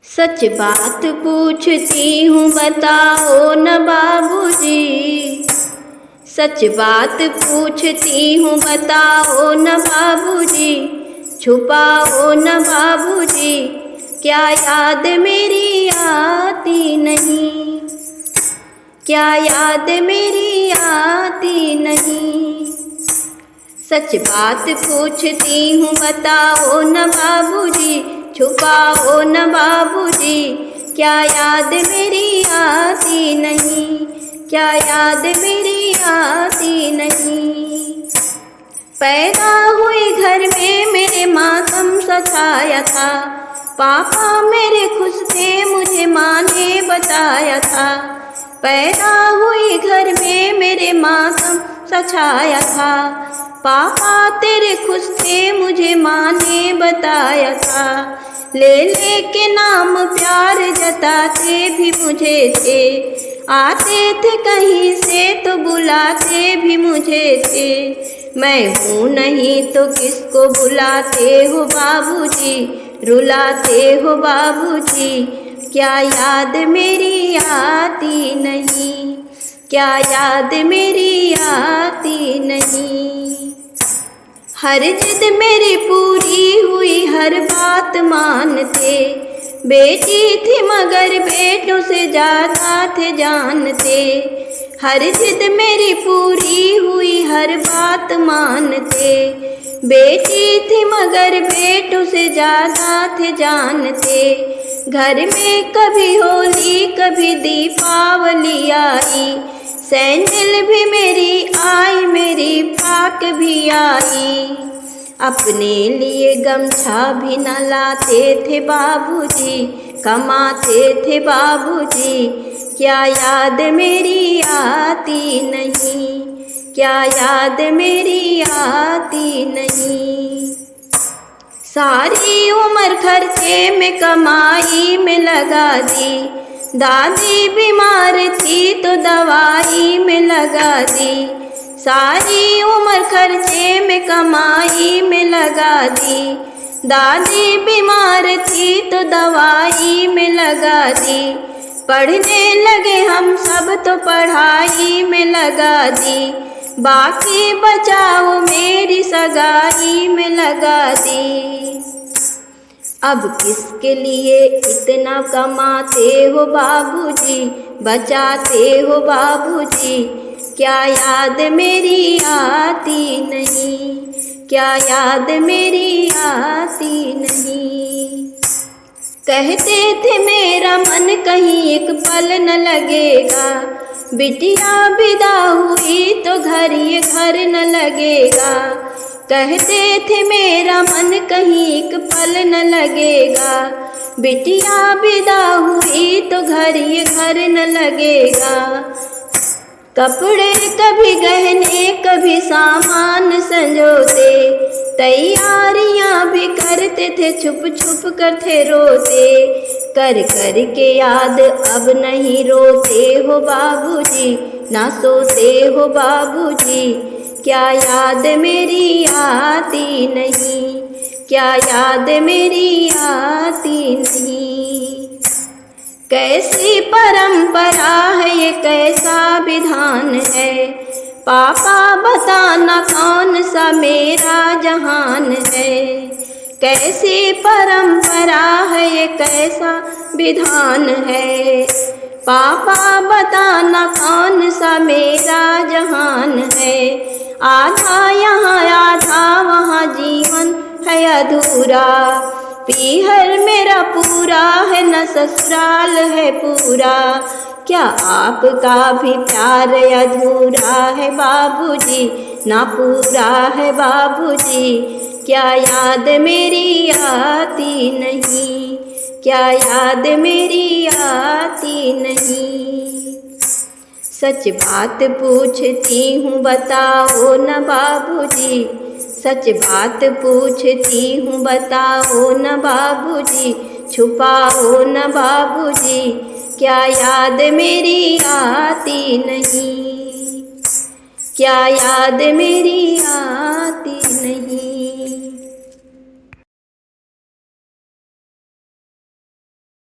सच बात पूछती हूँ बताओ न बाबूजी। सच बात पूछती हूँ बताओ न बाबूजी। छुपाओ न बाबूजी, क्या याद मेरी आती नहीं? क्या याद मेरी आती नहीं? सच बात पूछती हूँ बताओ न बाबूजी। छुपाओ न बाबूजी, क्या याद मेरी आती नहीं? क्या याद मेरी आती नहीं? पैदा हुई घर में मेरे मातम सताया था। पापा मेरे खुश थे, मुझे माँ ने बताया था। पैदा हुई घर में मेरे मातम सताया था। पापा तेरे खुश थे, मुझे माँ ने बताया था। ले के नाम प्यार जताते भी मुझे थे। आते थे कहीं से तो बुलाते भी मुझे थे। मैं हूँ नहीं तो किसको बुलाते हो बाबूजी? रुलाते हो बाबूजी, क्या याद मेरी आती नहीं? क्या याद मेरी आती नहीं? हर जिद मेरी पूरी हुई, हर बात मानते। बेटी थी मगर बेटों से ज़्यादा थे जानते। हर जिद मेरी पूरी हुई, हर बात मानते। बेटी थी मगर बेटों से ज़्यादा थे जानते। घर में कभी होली कभी दीपावली आई। सैंडल भी मेरी आई, मेरी फ्रॉक भी आई। अपने लिए गमछा भी न लाते थे बाबूजी, कमाते थे बाबूजी। क्या याद मेरी आती नहीं? क्या याद मेरी आती नहीं? सारी उम्र खर्चे में कमाई में लगा दी। दादी बीमार थी तो दवाई में लगा दी। सारी उम्र खर्चे में कमाई में लगा दी। दादी बीमार थी तो दवाई में लगा दी। पढ़ने लगे हम सब तो पढ़ाई में लगा दी। बाकी बचाओ मेरी सगाई में लगा दी। अब किसके लिए इतना कमाते हो बाबूजी? बचाते हो बाबूजी, क्या याद मेरी आती नहीं? क्या याद मेरी आती नहीं? कहते थे मेरा मन कहीं एक पल न लगेगा। बिटिया विदा हुई तो घर ये घर न लगेगा। कहते थे मेरा मन कहीं एक पल न लगेगा। बिटिया विदा हुई तो घर ये घर न लगेगा। कपड़े कभी गहने कभी सामान संजोते। तैयारियां भी करते थे, छुप छुप कर थे रोते। कर कर के याद अब नहीं रोते हो बाबूजी, ना सोते हो बाबूजी। क्या याद मेरी आती नहीं? क्या याद मेरी आती नहीं? कैसी परंपरा है ये, कैसा विधान है? पापा बताना कौन सा मेरा जहान है? कैसी परंपरा है ये, कैसा विधान है? पापा बताना कौन सा मेरा जहान है? आधा यहाँ आधा वहाँ जीवन है अधूरा। पीहर मेरा पूरा है न ससुराल है पूरा। क्या आपका भी प्यार अधूरा है बाबूजी? ना पूरा है बाबूजी। क्या याद मेरी आती नहीं? क्या याद मेरी आती नहीं? सच बात पूछती हूँ बताओ न बाबूजी। सच बात पूछती हूँ बताओ न बाबूजी। छुपाओ न बाबूजी, क्या याद मेरी आती नहीं? क्या याद मेरी आती